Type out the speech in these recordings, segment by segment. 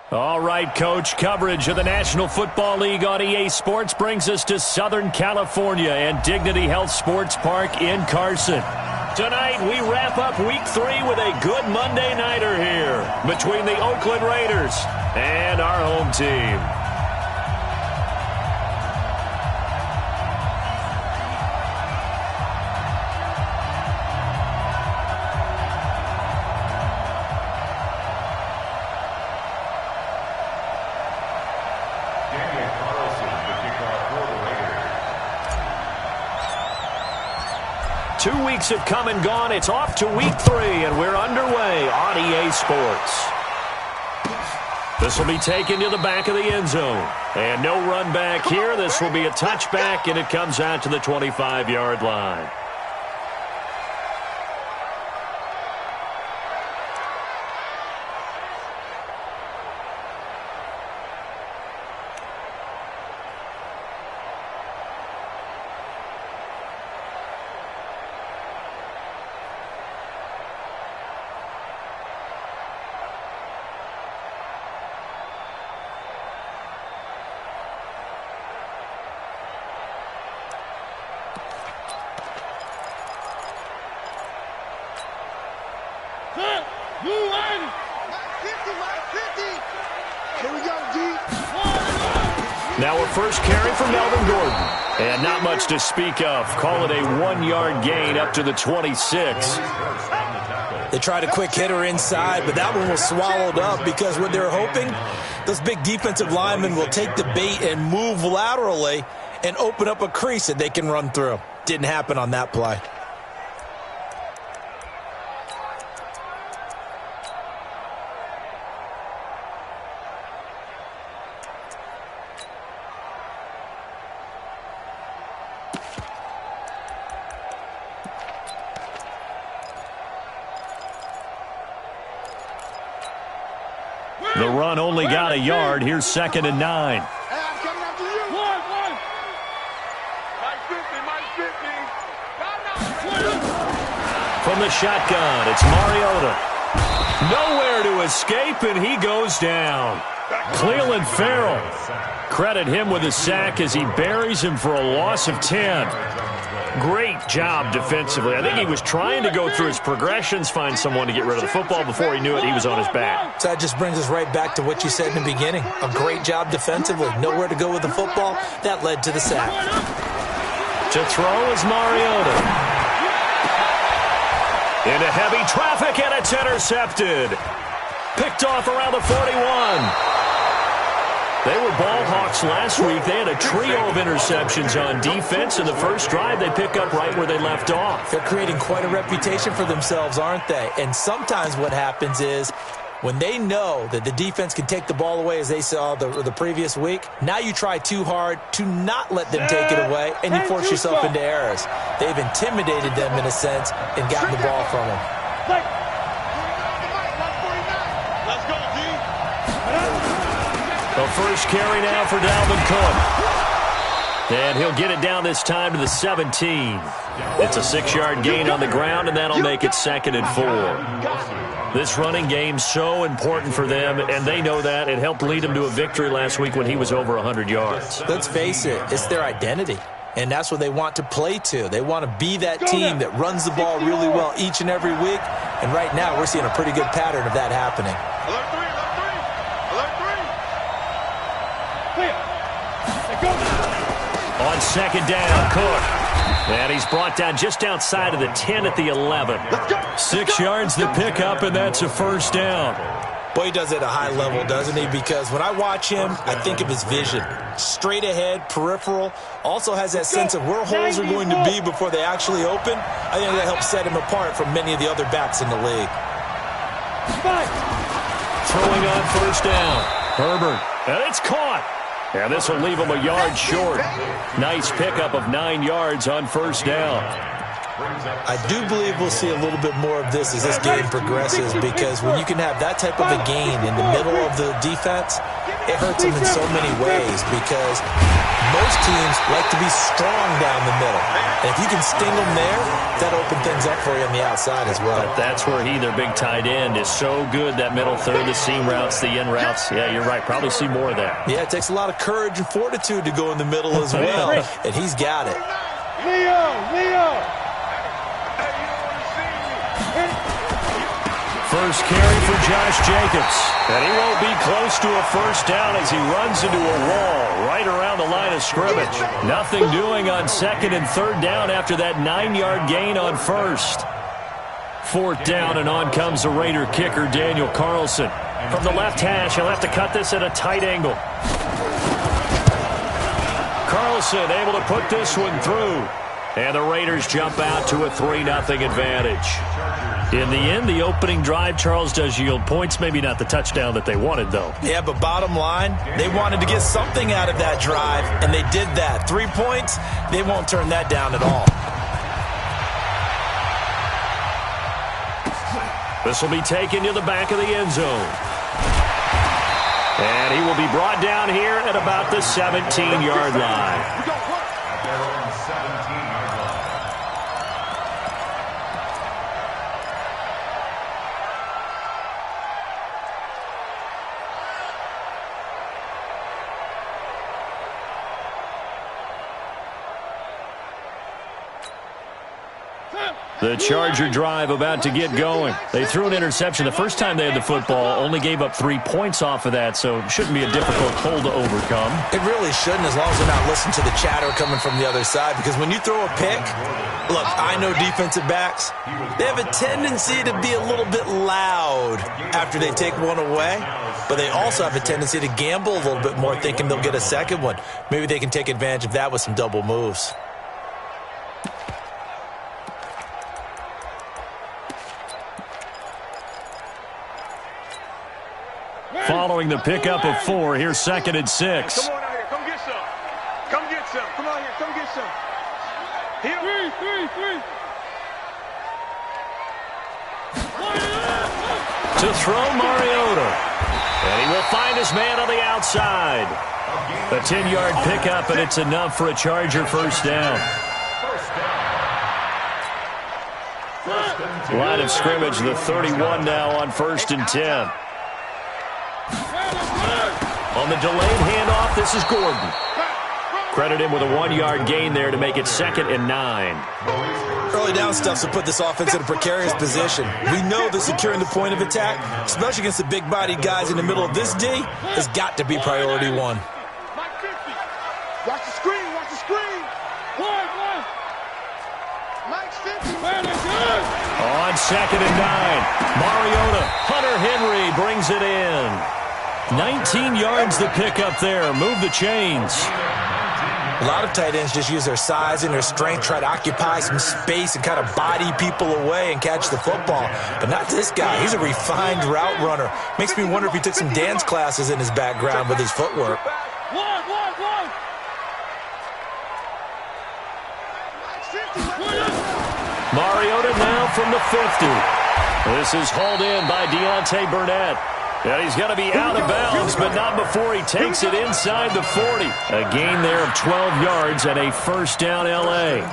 All right, Coach, coverage of the National Football League on EA Sports brings us to Southern California and Dignity Health Sports Park in Carson. Tonight, we wrap up Week 3 with a good Monday nighter here between the Oakland Raiders and our home team. Two weeks have come and gone. It's off to Week 3, and we're underway on EA Sports. This will be taken to the back of the end zone. And no run back here. This will be a touchback, and it comes out to the 25-yard line. Now a first carry for Melvin Gordon. And not much to speak of. Call it a 1-yard gain up to the 26. They tried a quick hitter inside, but that one was swallowed up because what they're hoping, those big defensive linemen will take the bait and move laterally and open up a crease that they can run through. Didn't happen on that play. The run only got a yard. Here's 2nd and 9. From the shotgun, it's Mariota. Nowhere to escape, and he goes down. Cleveland Farrell. Credit him with a sack as he buries him for a loss of 10. Great job defensively. I think he was trying to go through his progressions, find someone to get rid of the football. Before he knew it, he was on his back. So that just brings us right back to what you said in the beginning. A great job defensively. Nowhere to go with the football. That led to the sack. To throw is Mariota. Into heavy traffic, and it's intercepted. Picked off around the 41. They were ball hawks last week. They had a trio of interceptions on defense. In the first drive, they pick up right where they left off. They're creating quite a reputation for themselves, aren't they? And sometimes what happens is when they know that the defense can take the ball away, as they saw the previous week, now you try too hard to not let them take it away, and you force yourself into errors. They've intimidated them in a sense and gotten the ball from them. The first carry now for Dalvin Cook. And he'll get it down this time to the 17. It's a 6-yard gain on the ground, and that'll make it 2nd and 4. This running game's so important for them, and they know that. It helped lead them to a victory last week when he was over 100 yards. Let's face it, it's their identity, and that's what they want to play to. They want to be that team that runs the ball really well each and every week, and right now we're seeing a pretty good pattern of that happening. On 2nd down, Cook. And he's brought down just outside of the 10 at the 11. 6 yards the pickup, and that's a first down. Boy, he does it at a high level, doesn't he? Because when I watch him, I think of his vision. Straight ahead, peripheral. Also has that sense of where holes are going to be before they actually open. I think that helps set him apart from many of the other backs in the league. Throwing on first down. Herbert. And it's caught. And this will leave him a yard short. Nice pickup of 9 yards on first down. I do believe we'll see a little bit more of this as this game progresses, because when you can have that type of a gain in the middle of the defense, it hurts them in so many ways because most teams like to be strong down the middle. And if you can sting them there, that opens things up for you on the outside as well. But that's where their big tight end, is so good, that middle third, the seam routes, the in routes. Yeah, you're right. Probably see more of that. Yeah, it takes a lot of courage and fortitude to go in the middle as well, and he's got it. Leo! First carry for Josh Jacobs. And he won't be close to a first down as he runs into a wall right around the line of scrimmage. Nothing doing on second and third down after that 9-yard gain on first. Fourth down, and on comes the Raider kicker, Daniel Carlson. From the left hash, he'll have to cut this at a tight angle. Carlson able to put this one through. And the Raiders jump out to a 3-0 advantage. In the end, the opening drive, Charles, does yield points. Maybe not the touchdown that they wanted, though. Yeah, but bottom line, they wanted to get something out of that drive, and they did that. 3 points, they won't turn that down at all. This will be taken to the back of the end zone. And he will be brought down here at about the 17-yard line. The Charger drive about to get going. They threw an interception the first time they had the football, only gave up 3 points off of that, so it shouldn't be a difficult hole to overcome. It really shouldn't, as long as they're not listening to the chatter coming from the other side, because when you throw a pick, look, I know defensive backs, they have a tendency to be a little bit loud after they take one away, but they also have a tendency to gamble a little bit more, thinking they'll get a second one. Maybe they can take advantage of that with some double moves. Following the pickup of 4, here's 2nd and 6. Come on out here. Come get some. Come get some. Come out here. Come get some. Here. Three. To throw, Mariota. And he will find his man on the outside. A 10-yard pickup, and it's enough for a Charger first down. Line of scrimmage, the 31 now on 1st and 10. On the delayed handoff, this is Gordon. Credit him with a 1-yard gain there to make it 2nd and 9. Early down stuff to put this offense in a precarious position. We know that securing the point of attack, especially against the big-bodied guys in the middle of this D, has got to be priority 1. Watch the screen. Watch the screen. One. Mike's 50. On 2nd and 9, Mariota. Hunter Henry brings it in. 19 yards to pick up there. Move the chains. A lot of tight ends just use their size and their strength, try to occupy some space and kind of body people away and catch the football. But not this guy. He's a refined route runner. Makes me wonder if he took some dance classes in his background with his footwork. One. Mariota now from the 50. This is hauled in by Deontay Burnett. And he's going to be out of bounds, but not before he takes it inside the 40. A gain there of 12 yards and a first down L.A.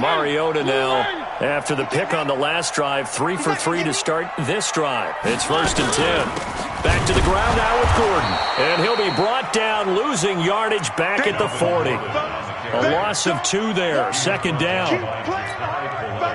Mariota now, after the pick on the last drive, 3 for 3 to start this drive. It's 1st and 10. Back to the ground now with Gordon. And he'll be brought down, losing yardage back at the 40. A loss of 2 there, 2nd down.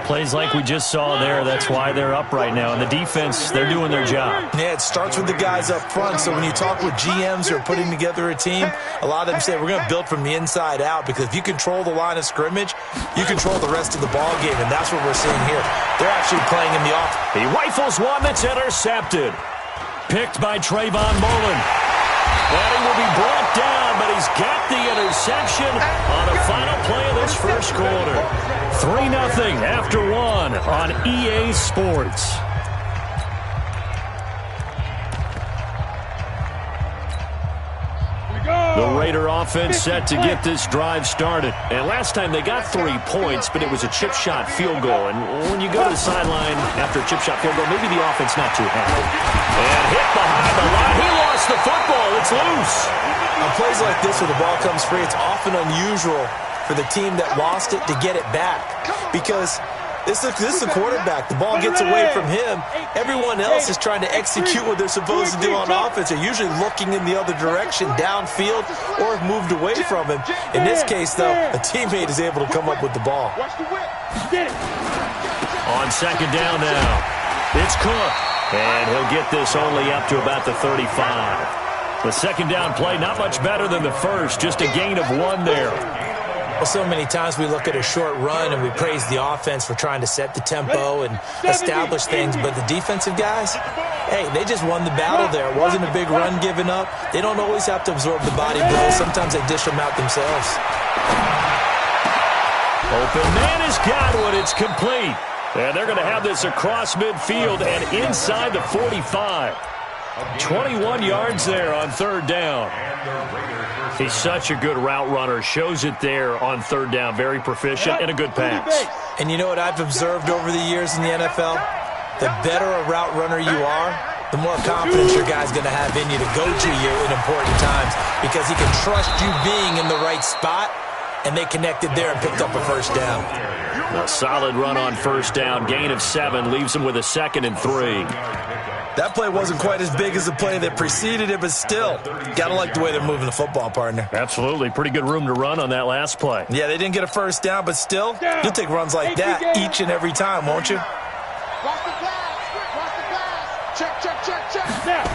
Plays like we just saw there, that's why they're up right now. And the defense, they're doing their job. Yeah, it starts with the guys up front. So when you talk with GMs who are putting together a team, a lot of them say we're going to build from the inside out, because if you control the line of scrimmage, you control the rest of the ball game, and that's what we're seeing here. They're actually playing in the off. He rifles one that's intercepted. Picked by Trayvon Mullen. And he will be brought down, but he's got the interception on a final play of this first quarter. 3-0 after 1 on EA Sports. The Raider offense set to get this drive started. And last time they got 3 points, but it was a chip shot field goal. And when you go to the sideline after a chip shot field goal, maybe the offense not too happy. And hit behind the line. He lost the football. It's loose. On plays like this where the ball comes free, it's often unusual for the team that lost it to get it back. Because this is the quarterback. The ball gets away from him. Everyone else is trying to execute what they're supposed to do on offense. They're usually looking in the other direction, downfield, or have moved away from him. In this case, though, a teammate is able to come up with the ball. On second down now, it's Cook. And he'll get this only up to about the 35. The second down play, not much better than the first, just a gain of 1 there. Well, so many times we look at a short run and we praise the offense for trying to set the tempo and establish things, but the defensive guys, hey, they just won the battle there. It wasn't a big run given up. They don't always have to absorb the body blows. Sometimes they dish them out themselves. Open man has got one. It's complete. And they're going to have this across midfield and inside the 45. 21 yards there on third down. He's such a good route runner. Shows it there on third down. Very proficient and a good pass. And you know what I've observed over the years in the NFL? The better a route runner you are, the more confidence your guy's going to have in you to go to you in important times because he can trust you being in the right spot, and they connected there and picked up a first down. A solid run on first down. Gain of 7 leaves him with a 2nd and 3. That play wasn't quite as big as the play that preceded it, but still, got to like the way they're moving the football, partner. Absolutely. Pretty good room to run on that last play. Yeah, they didn't get a first down, but still, you'll take runs like that each and every time, won't you? Watch the pass. Watch the pass. Check.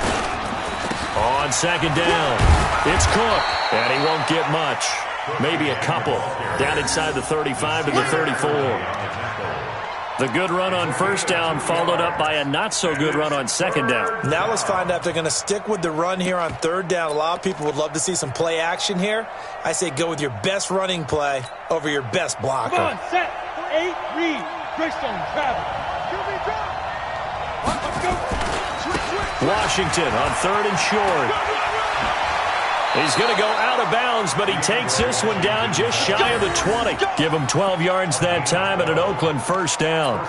On second down, it's Cook, and he won't get much. Maybe a couple. Down inside the 35 to the 34. The good run on first down followed up by a not-so-good run on second down. Now let's find out if they're going to stick with the run here on third down. A lot of people would love to see some play action here. I say go with your best running play over your best blocker. Come on, set. 8, read. Greystone, travel. Washington on third and short. He's going to go out of bounds, but he takes this one down just shy of the 20. Give him 12 yards that time and an Oakland first down.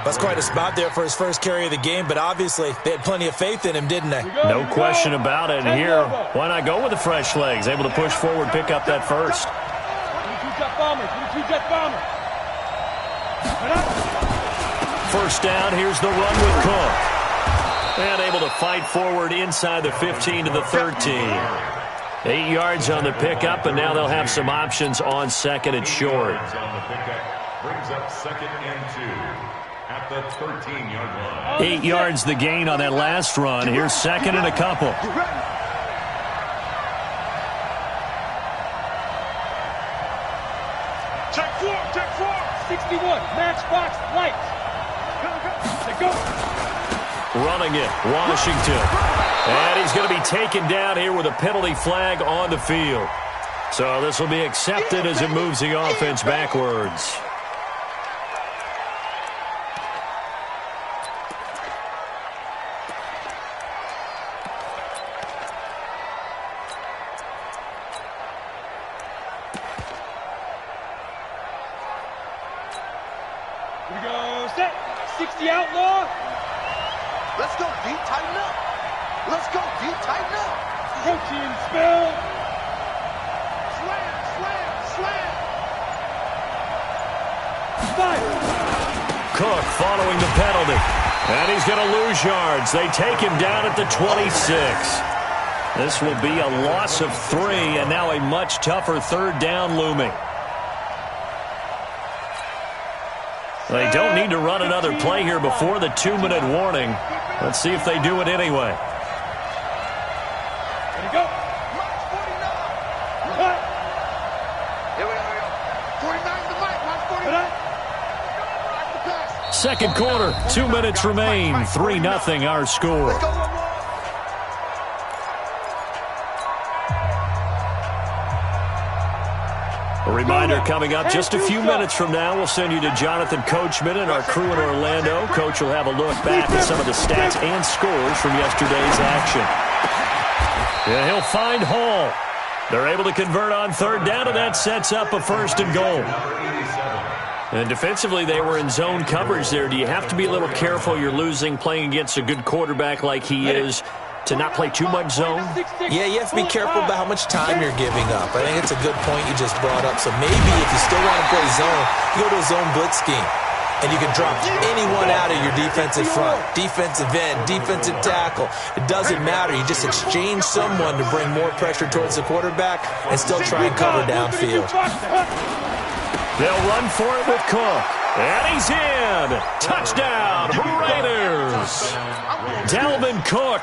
That's quite a spot there for his first carry of the game, but obviously they had plenty of faith in him, didn't they? No question about it. And here, why not go with the fresh legs? Able to push forward, pick up that first. 22 Jet Bomber. 22 Jet Bomber. First down, here's the run with Cook. And able to fight forward inside the 15 to the 13. 8 yards on the pickup, and now they'll have some options on second and short. Brings up 2nd and 2 at the 13-yard line. 8 yards the gain on that last run. Here's second and a couple. Check 4. 61. Matchbox lights. Go. Running it, Washington. And he's going to be taken down here with a penalty flag on the field. So this will be accepted as it moves the offense backwards. Here we go. Set. 60 outlaw. Let's go deep, tighten up. Let's go deep, tighten up. Protein spill. Slam. Fire. Cook following the penalty. And he's going to lose yards. They take him down at the 26. This will be a loss of 3, and now a much tougher third down looming. They don't need to run another play here before the 2-minute warning. Let's see if they do it anyway. There you go. March 49. Cut. Here we go. 49 the mic. March 49. Watch the pass. Second quarter, 2 minutes remain. 3-0 our score. Let's go one more. A reminder coming up just a few minutes from now. We'll send you to Jonathan Coachman and our crew in Orlando. Coach will have a look back at some of the stats and scores from yesterday's action. Yeah, he'll find Hall. They're able to convert on third down, and that sets up a first and goal. And defensively, they were in zone coverage there. Do you have to be a little careful? You're losing, playing against a good quarterback like he is, to not play too much zone? Yeah, you have to be careful about how much time you're giving up. I think it's a good point you just brought up. So maybe if you still want to play zone, you go to a zone blitz scheme. And you can drop anyone out of your defensive front, defensive end, defensive tackle. It doesn't matter. You just exchange someone to bring more pressure towards the quarterback and still try and cover downfield. They'll run for it with Cook. And he's in. Touchdown, Raiders. Dalvin Cook,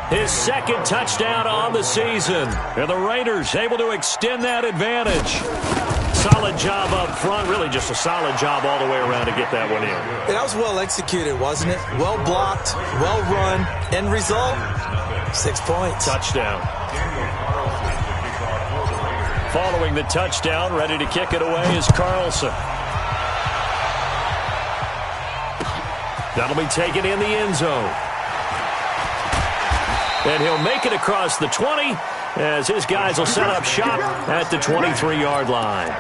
his second touchdown on the season. And the Raiders able to extend that advantage. Solid job up front, really just a solid job all the way around to get that one in. That was well executed, wasn't it? Well blocked, well run. End result, 6 points. Touchdown. Following the touchdown, ready to kick it away is Carlson. That'll be taken in the end zone. And he'll make it across the 20 as his guys will set up shop at the 23-yard line.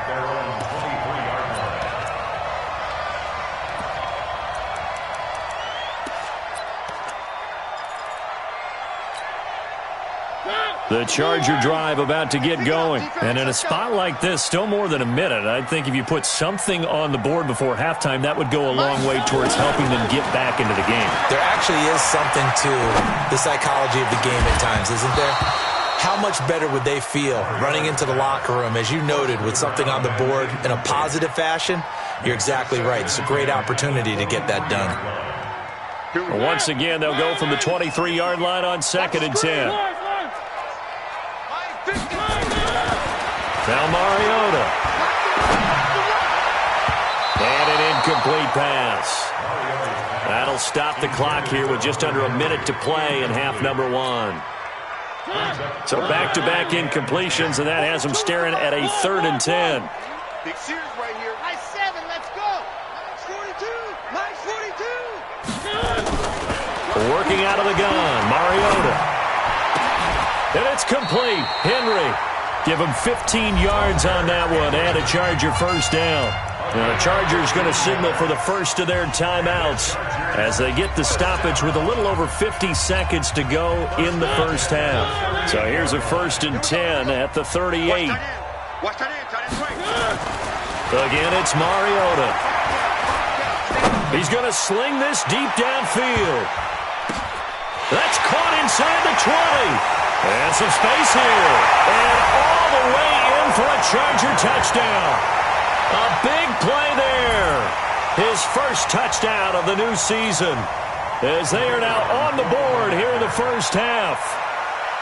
The Charger drive about to get going. And in a spot like this, still more than a minute, I think if you put something on the board before halftime, that would go a long way towards helping them get back into the game. There actually is something to the psychology of the game at times, isn't there? How much better would they feel running into the locker room, as you noted, with something on the board in a positive fashion? You're exactly right. It's a great opportunity to get that done. Once again, they'll go from the 23-yard line on 2nd and 10. Now Mariota. And an incomplete pass. That'll stop the clock here with just under a minute to play in half number 1. So back-to-back incompletions, and that has them staring at a 3rd and 10. Big series right here. Nice 7, let's go. Nice 42. Working out of the gun, Mariota. And it's complete. Henry, give him 15 yards on that one and a Charger first down. Now the Chargers going to signal for the first of their timeouts as they get the stoppage with a little over 50 seconds to go in the first half. So here's a 1st and 10 at the 38. Again, it's Mariota. He's going to sling this deep downfield. That's caught inside the 20. And some space here. And all the way in for a Charger touchdown. A big play there. His first touchdown of the new season. As they are now on the board here in the first half.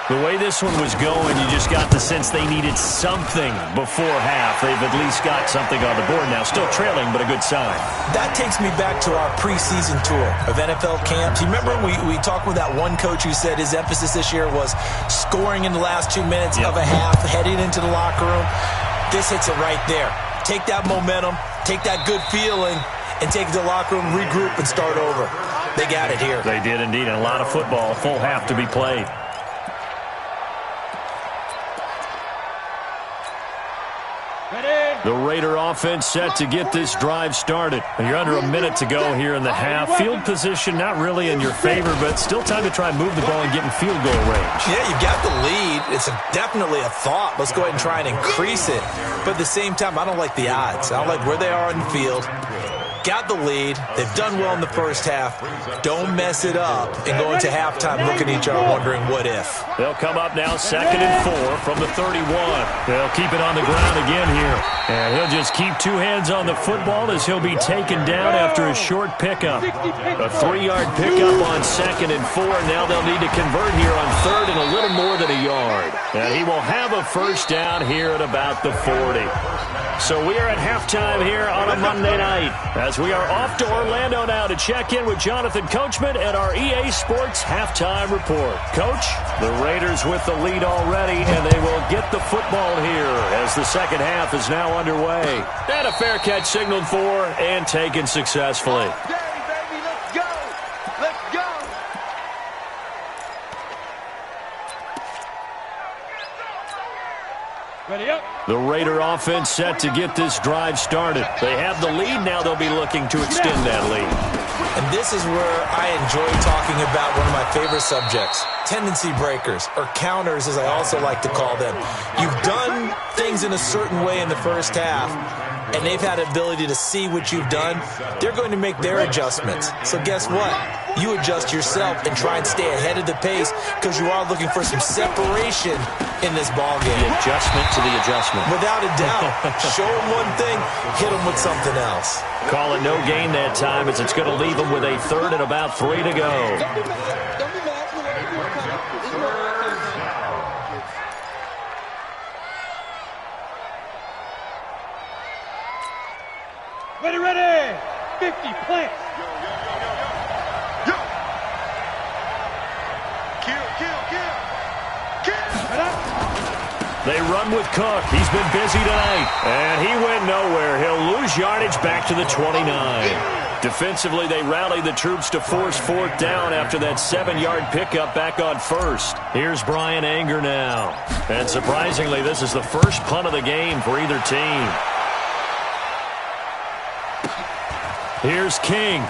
The way this one was going, you just got the sense they needed something before half. They've at least got something on the board now. Still trailing, but a good sign. That takes me back to our preseason tour of NFL camps. You remember we talked with that one coach who said his emphasis this year was scoring in the last 2 minutes of a half, heading into the locker room. This hits it right there. Take that momentum, take that good feeling, and take it to the locker room, regroup, and start over. They got it here. They did indeed, and a lot of football, full half to be played. The Raider offense set to get this drive started. You're under a minute to go here in the half. Field position not really in your favor, but still time to try and move the ball and get in field goal range. Yeah, you've got the lead. It's definitely a thought. Let's go ahead and try and increase it. But at the same time, I don't like the odds. I don't like where they are on the field. Got the lead. They've done well in the first half. Don't mess it up and go into halftime looking at each other wondering what if. They'll come up now 2nd and 4 from the 31. They'll keep it on the ground again here. And he'll just keep 2 hands on the football as he'll be taken down after a short pickup. A 3-yard pickup on 2nd and 4. Now they'll need to convert here on 3rd and a little more than a yard. And he will have a first down here at about the 40. So we are at halftime here on a Monday night as we are off to Orlando now to check in with Jonathan Coachman at our EA Sports Halftime Report. Coach, the Raiders with the lead already, and they will get the football here as the second half is now underway. And a fair catch signaled for and taken successfully. Ready up. The Raider offense set to get this drive started. They have the lead. Now they'll be looking to extend that lead. And this is where I enjoy talking about one of my favorite subjects, tendency breakers, or counters as I also like to call them. You've done things in a certain way in the first half, and they've had the ability to see what you've done. They're going to make their adjustments. So guess what? You adjust yourself and try and stay ahead of the pace because you are looking for some separation in this ball game. The adjustment to the adjustment. Without a doubt. Show them one thing, hit them with something else. Call it no gain that time as it's going to leave them with a third and about 3 to go. Ready, ready. 50 plants. They run with Cook. He's been busy tonight. And he went nowhere. He'll lose yardage back to the 29. Defensively, they rallied the troops to force fourth down after that 7-yard pickup back on first. Here's Brian Anger now. And surprisingly, this is the first punt of the game for either team. Here's King.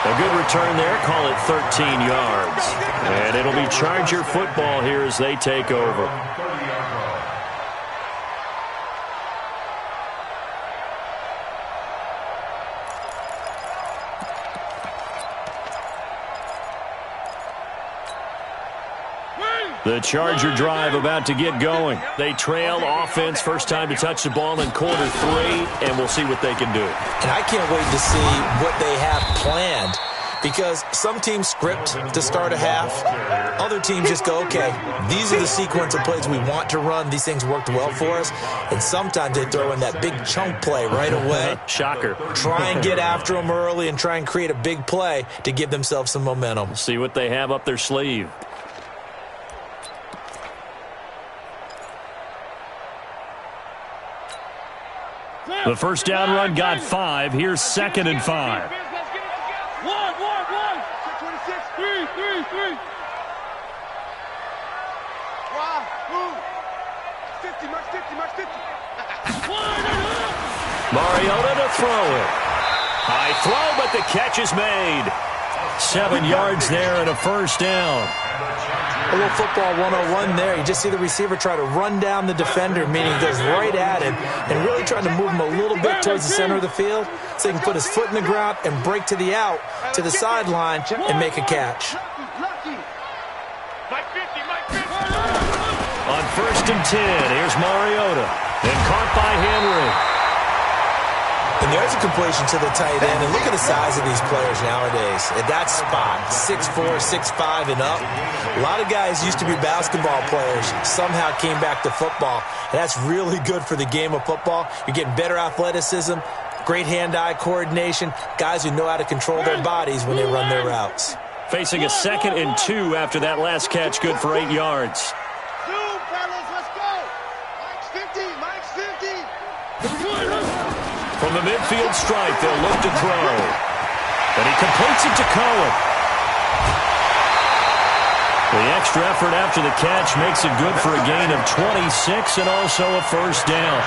A good return there. Call it 13 yards. And it'll be Charger football here as they take over. The Charger drive about to get going. They trail offense, first time to touch the ball in quarter 3, and we'll see what they can do. And I can't wait to see what they have planned because some teams script to start a half. Other teams just go, okay, these are the sequence of plays we want to run. These things worked well for us. And sometimes they throw in that big chunk play right away. Shocker. Try and get after them early and try and create a big play to give themselves some momentum. See what they have up their sleeve. The first down run got 5. Here's 2nd and 5. One. 3. Wow, move. 50, march 50. Mariota to throw it. High throw, but the catch is made. 7 yards there and a first down. A little football 101 there. You just see the receiver try to run down the defender, meaning he goes right at him and really trying to move him a little bit towards the center of the field so he can put his foot in the ground and break to the out, to the sideline, and make a catch. On 1st and 10, here's Mariota. And caught by Henry. And there's a completion to the tight end. And look at the size of these players nowadays. At that spot, 6'4", 6'5", and up. A lot of guys used to be basketball players, somehow came back to football. And that's really good for the game of football. You're getting better athleticism, great hand-eye coordination, guys who know how to control their bodies when they run their routes. Facing a 2nd and 2 after that last catch, good for 8 yards. From the midfield stripe, they'll look to throw. And he completes it to Cohen. The extra effort after the catch makes it good for a gain of 26 and also a first down.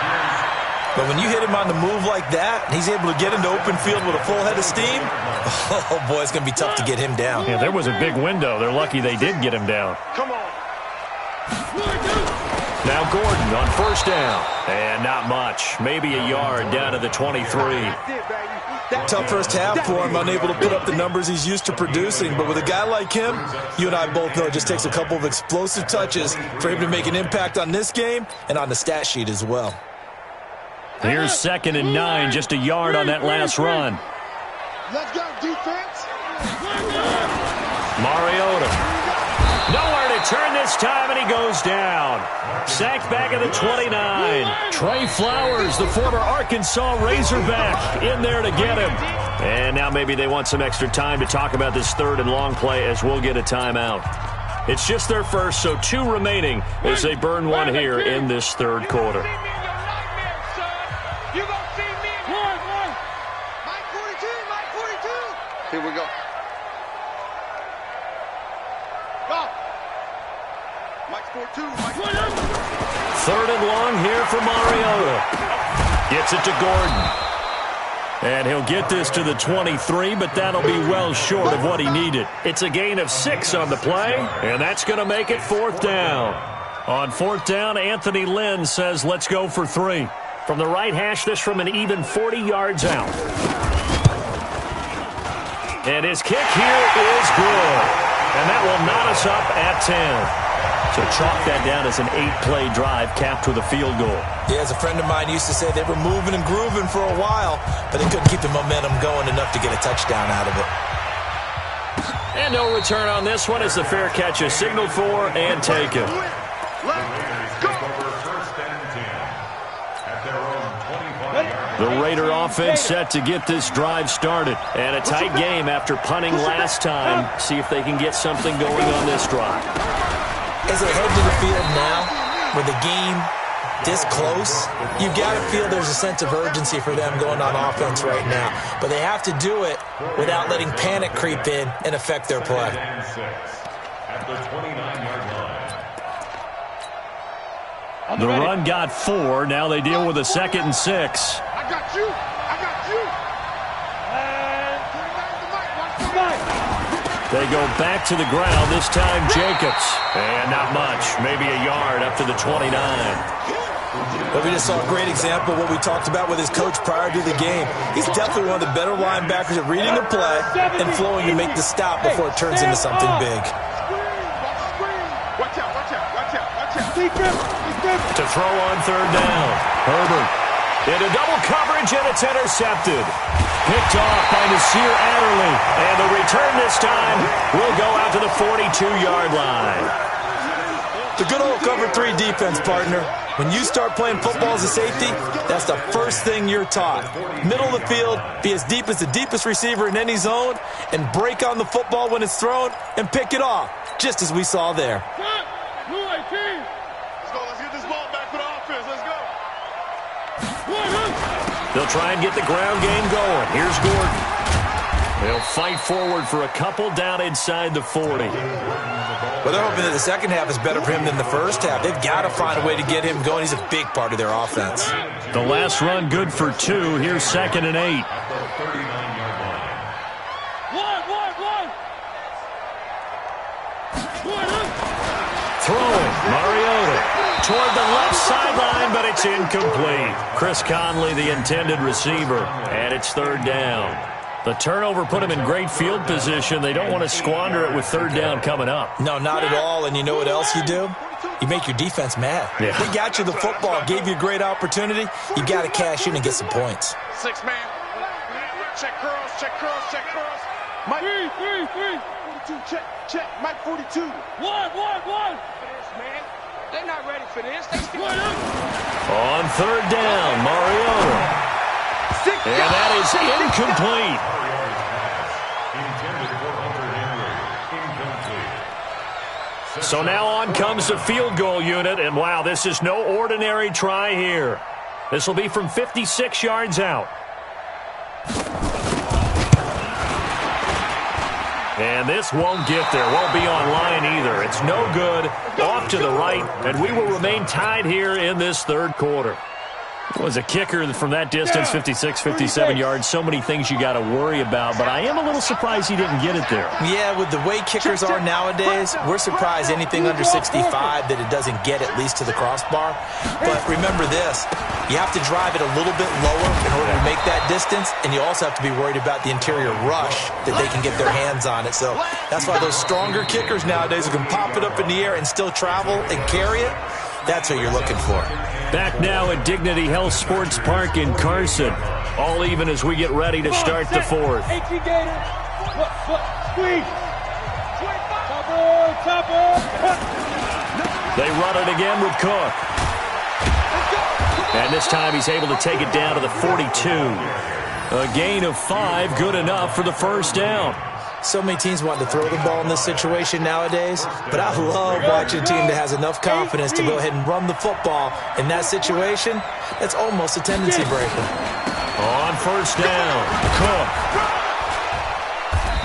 But when you hit him on the move like that, and he's able to get into open field with a full head of steam, oh, boy, it's going to be tough to get him down. Yeah, there was a big window. They're lucky they did get him down. Come on. Now Gordon on first down. And not much. Maybe a yard down to the 23. Tough first half for him, unable to put up the numbers he's used to producing. But with a guy like him, you and I both know it just takes a couple of explosive touches for him to make an impact on this game and on the stat sheet as well. Here's 2nd and 9, just a yard on that last run. Let's go, defense. Mariota. Nowhere to turn this time, and he goes down. Sacked back at the 29. Trey Flowers, the former Arkansas Razorback, in there to get him. And now maybe they want some extra time to talk about this 3rd and long play as we'll get a timeout. It's just their first, so 2 remaining as they burn one here in this 3rd quarter. Here we go. Go. Third and long here for Mariota. Gets it to Gordon. And he'll get this to the 23, but that'll be well short of what he needed. It's a gain of 6 on the play, and that's going to make it 4th down. On 4th down, Anthony Lynn says, let's go for 3. From the right hash, this from an even 40 yards out. And his kick here is good. And that will knot us up at 10. So chalk that down as an 8-play drive capped with a field goal. Yeah, as a friend of mine used to say, they were moving and grooving for a while, but they couldn't keep the momentum going enough to get a touchdown out of it. And no return on this one as the fair catch is signaled for and taken. The Raider offense set to get this drive started. And a tight game after punting last time. See if they can get something going on this drive. As they head to the field now, with the game this close, you've got to feel there's a sense of urgency for them going on offense right now. But they have to do it without letting panic creep in and affect their play. At the 29-yard line. The run got 4. Now they deal with a 2nd and 6. I got you. I got you. They go back to the ground, this time Jacobs. And not much, maybe a yard up to the 29. But we just saw a great example of what we talked about with his coach prior to the game. He's definitely one of the better linebackers at reading the play and flowing to make the stop before it turns into something big. Watch out, watch out, watch out, watch out. To throw on 3rd down, Herbert. Into double coverage, and it's intercepted. Picked off by Nasir Adderley. And the return this time will go out to the 42-yard line. The good old cover 3 defense, partner. When you start playing football as a safety, that's the first thing you're taught. Middle of the field, be as deep as the deepest receiver in any zone, and break on the football when it's thrown, and pick it off, just as we saw there. Let's go, let's get this ball back for the offense. Let's go. They'll try and get the ground game going. Here's Gordon. They'll fight forward for a couple down inside the 40. Well, they're hoping that the second half is better for him than the first half. They've got to find a way to get him going. He's a big part of their offense. The last run good for 2. Here's 2nd and 8. Throwing, Mariota toward the left sideline, but it's incomplete. Chris Conley, the intended receiver, and it's 3rd down. The turnover put them in great field position. They don't want to squander it with 3rd down coming up. No, not at all. And you know what else you do? You make your defense mad. Yeah. They got you the football, gave you a great opportunity. You got to cash in and get some points. 6 man. Check curls, check curls, check curls. Mike. 3. 42, check. Mike 42. 1. Man, they're not ready for this. They still On 3rd down, Mariota. And that is incomplete. So now on comes the field goal unit, and wow, this is no ordinary try here. This will be from 56 yards out. And this won't get there, won't be on line either. It's no good, off to the right, and we will remain tied here in this 3rd quarter. Was a kicker from that distance, 56, 57 yards. So many things you got to worry about, but I am a little surprised he didn't get it there. Yeah, with the way kickers are nowadays, we're surprised anything under 65 that it doesn't get at least to the crossbar. But remember this, you have to drive it a little bit lower in order to make that distance, and you also have to be worried about the interior rush that they can get their hands on it. So that's why those stronger kickers nowadays who can pop it up in the air and still travel and carry it, that's what you're looking for. Back now at Dignity Health Sports Park in Carson. All even as we get ready to start the 4th. They run it again with Cook. And this time he's able to take it down to the 42. A gain of 5, good enough for the 1st down. So many teams want to throw the ball in this situation nowadays, but I love watching a team that has enough confidence to go ahead and run the football. In that situation, that's almost a tendency breaker. On 1st down, Cook.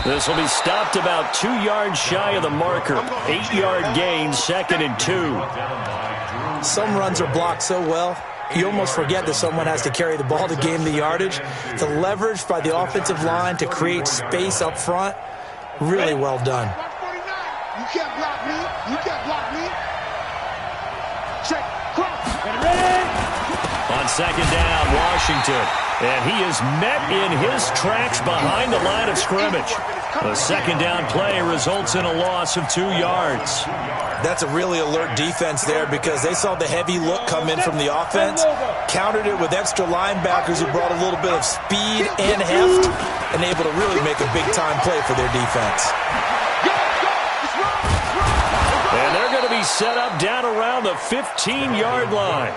This will be stopped about 2 yards shy of the marker. 8-yard gain, 2nd and 2. Some runs are blocked so well, you almost forget that someone has to carry the ball to gain the yardage. The leverage by the offensive line to create space up front, really well done. You can't block me. You can't block me. Check. Cross. On 2nd down, Washington. And he is met in his tracks behind the line of scrimmage. The 2nd down play results in a loss of 2 yards. That's a really alert defense there because they saw the heavy look come in from the offense, countered it with extra linebackers who brought a little bit of speed and heft, and able to really make a big-time play for their defense. And they're going to be set up down around the 15-yard line.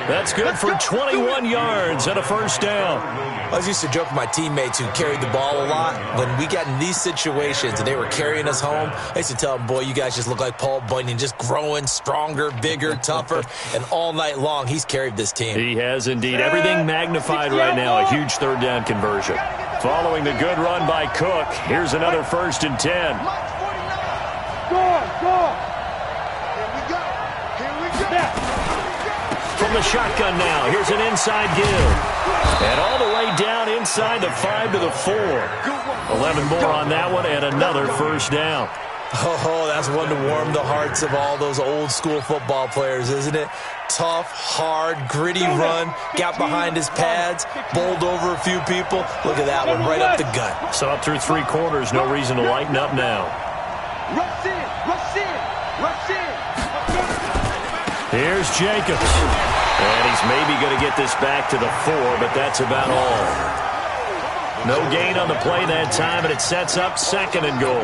That's good for 21 yards and a 1st down. I used to joke with my teammates who carried the ball a lot. When we got in these situations and they were carrying us home, I used to tell them, boy, you guys just look like Paul Bunyan, just growing stronger, bigger, tougher, and all night long he's carried this team. He has indeed. Everything magnified right now, a huge 3rd down conversion. Following the good run by Cook, here's another 1st and 10. From the shotgun now, here's an inside give. And all the way down inside the 5 to the 4. 11 more on that one and another 1st down. Oh, that's one to warm the hearts of all those old school football players, isn't it? Tough, hard, gritty run, got behind his pads, bowled over a few people. Look at that one, right up the gut. So up through 3 quarters, no reason to lighten up now. Rush in, rush in, rush in. Here's Jacobs. And he's maybe going to get this back to the 4, but that's about all. No gain on the play that time, and it sets up 2nd and goal.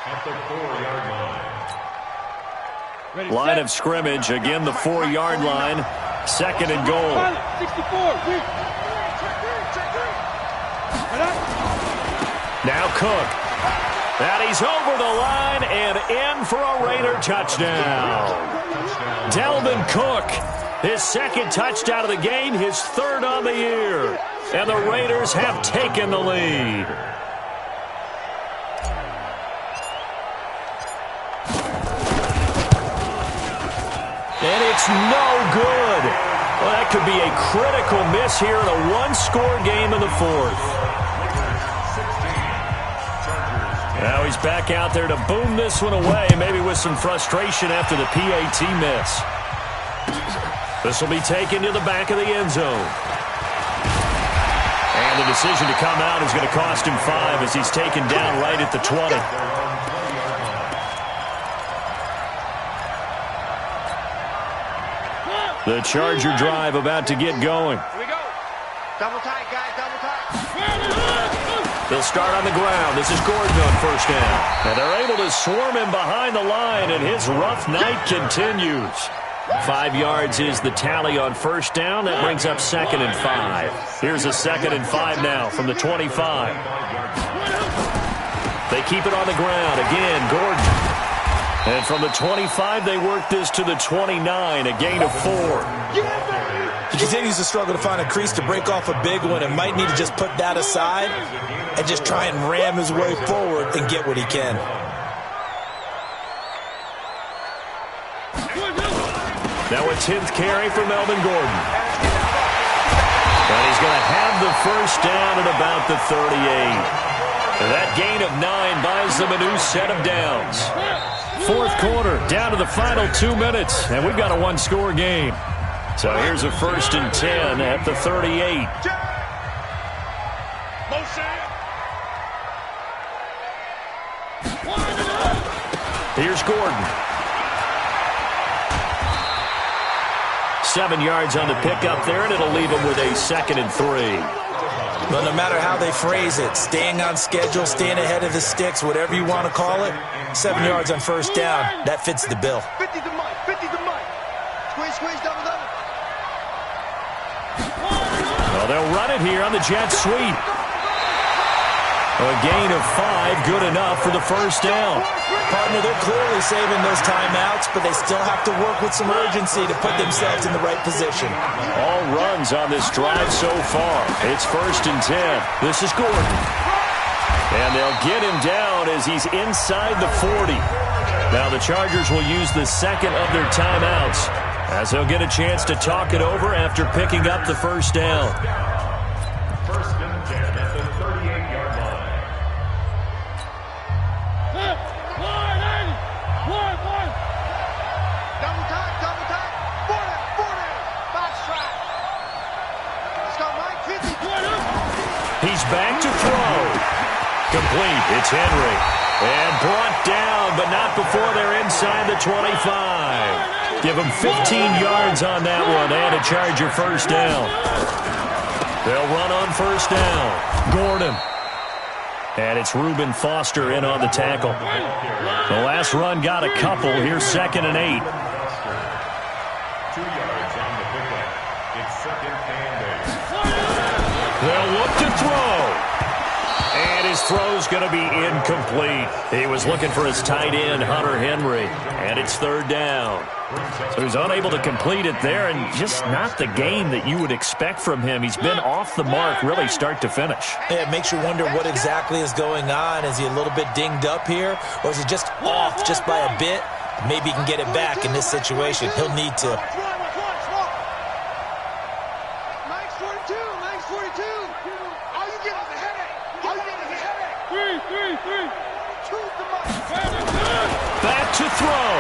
At the 4-yard line. Line of scrimmage, again the 4-yard line. 2nd and goal. 64. Now Cook. And he's over the line and in for a Raider touchdown. Dalvin Cook, his 2nd touchdown of the game, his 3rd on the year. And the Raiders have taken the lead. And it's no good. Well, that could be a critical miss here in a 1-score game in the 4th. Now he's back out there to boom this one away, maybe with some frustration after the PAT miss. This will be taken to the back of the end zone. And the decision to come out is going to cost him 5 as he's taken down right at the 20. The Charger drive about to get going. Here we go. Double tight, guys, double tight. They'll start on the ground. This is Gordon on 1st down. And they're able to swarm him behind the line, and his rough night continues. 5 yards is the tally on 1st down. That brings up 2nd and 5. Here's a 2nd and 5 now from the 25. They keep it on the ground. Again, Gordon. And from the 25, they work this to the 29, a gain of 4. He continues to struggle to find a crease to break off a big one and might need to just put that aside and just try and ram his way forward and get what he can. Now a 10th carry for Melvin Gordon. And he's going to have the 1st down at about the 38. And that gain of 9 buys them a new set of downs. 4th quarter, down to the final 2 minutes, and we've got a 1-score game. So here's a 1st and 10 at the 38. Here's Gordon. 7 yards on the pickup there, and it'll leave him with a 2nd and 3. But no matter how they phrase it, staying on schedule, staying ahead of the sticks, whatever you want to call it, 7 yards on 1st down, that fits the bill. 50 to Mike, 50 to Mike. Well, they'll run it here on the jet sweep. A gain of 5, good enough for the first down. Partner, they're clearly saving those timeouts, but they still have to work with some urgency to put themselves in the right position. All runs on this drive so far. It's 1st and 10. This is Gordon. And they'll get him down as he's inside the 40. Now the Chargers will use the second of their timeouts as they'll get a chance to talk it over after picking up the first down. 1st and 10 at the 38-yard line. Double time, 40, box track. Let's go, Mike, 50. He's back to throw. Complete. It's Henry. And brought down, but not before they're inside the 25. Give him 15 yards on that one and a Charger first down. They'll run on first down. Gordon. And it's Reuben Foster in on the tackle. The last run got a couple. Here's 2nd and 8. 2 yards on the pickup. It's 2nd and 8. They'll look to throw. And his throw's going to be incomplete. He was looking for his tight end, Hunter Henry. And it's 3rd down. So he's unable to complete it there, and just not the game that you would expect from him. He's been off the mark really start to finish. Yeah, it makes you wonder what exactly is going on. Is he a little bit dinged up here, or is he just off just by a bit? Maybe he can get it back in this situation. He'll need to. Mike's 42. All you get is a headache. Choose the Mike. Back to throw.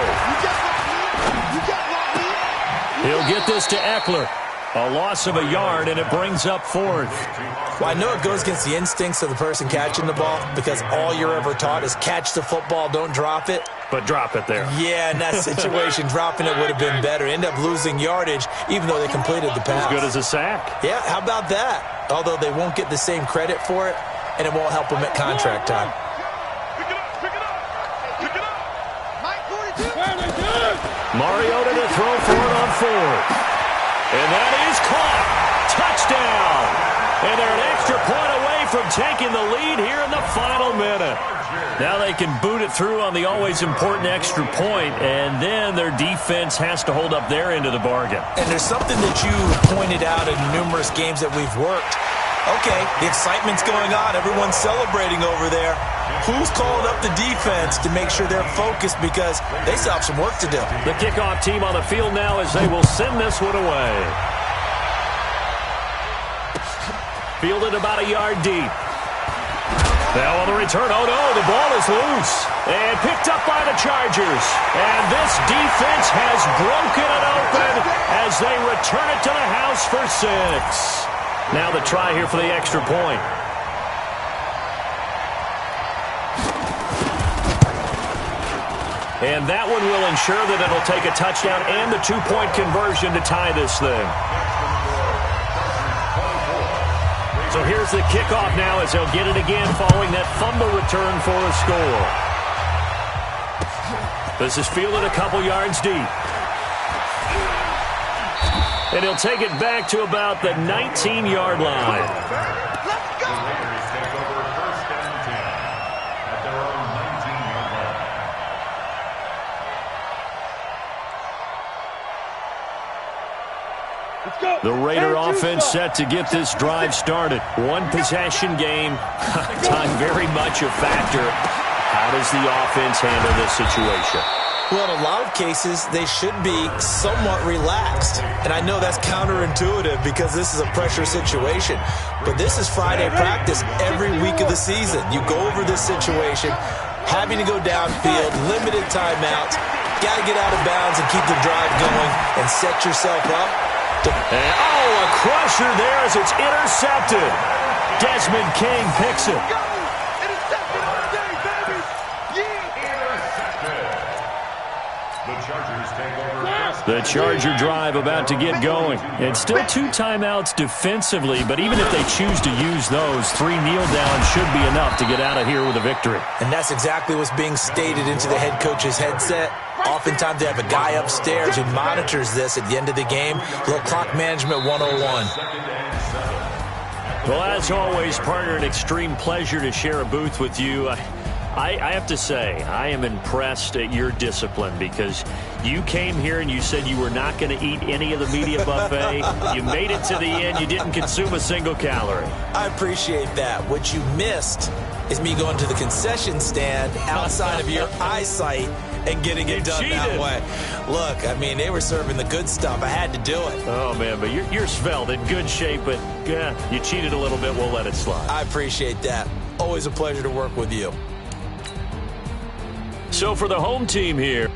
He'll get this to Eckler. A loss of a yard, and it brings up 4th. Well, I know it goes against the instincts of the person catching the ball because all you're ever taught is catch the football, don't drop it. But drop it there. Yeah, in that situation, dropping it would have been better. End up losing yardage, even though they completed the pass. As good as a sack. Yeah, how about that? Although they won't get the same credit for it, and it won't help them at contract time. Mariota to throw for it on 4th. And that is caught. Touchdown. And they're an extra point away from taking the lead here in the final minute. Now they can boot it through on the always important extra point, and then their defense has to hold up their end of the bargain. And there's something that you pointed out in numerous games that we've worked. Okay, the excitement's going on. Everyone's celebrating over there. Who's calling up the defense to make sure they're focused because they still have some work to do? The kickoff team on the field now as they will send this one away. Fielded about a yard deep. Now on the return, oh no, the ball is loose. And picked up by the Chargers. And this defense has broken it open as they return it to the house for 6. Now the try here for the extra point. And that one will ensure that it'll take a touchdown and the 2-point conversion to tie this thing. So here's the kickoff now as they'll get it again following that fumble return for a score. This is fielded a couple yards deep. And he'll take it back to about the 19-yard line. Let's go! The Raiders take over 1st and 10 at their own 19-yard line. Let's go. The Raider offense set to get this drive started. One possession game. Time very much a factor. How does the offense handle this situation? Well, in a lot of cases, they should be somewhat relaxed. And I know that's counterintuitive because this is a pressure situation. But this is Friday practice every week of the season. You go over this situation, having to go downfield, limited timeouts, got to get out of bounds and keep the drive going and set yourself up. And, a crusher there as it's intercepted. Desmond King picks it. The Charger drive about to get going. It's still 2 timeouts defensively, but even if they choose to use those, 3 kneel downs should be enough to get out of here with a victory. And that's exactly what's being stated into the head coach's headset. Oftentimes they have a guy upstairs who monitors this at the end of the game. A little clock management 101. Well, as always, partner, an extreme pleasure to share a booth with you. I have to say, I am impressed at your discipline because you came here and you said you were not going to eat any of the media buffet. You made it to the end. You didn't consume a single calorie. I appreciate that. What you missed is me going to the concession stand outside of your eyesight and getting it done that way. Look, I mean, they were serving the good stuff. I had to do it. Oh, man, but you're svelte, in good shape, but yeah, you cheated a little bit. We'll let it slide. I appreciate that. Always a pleasure to work with you. So for the home team here,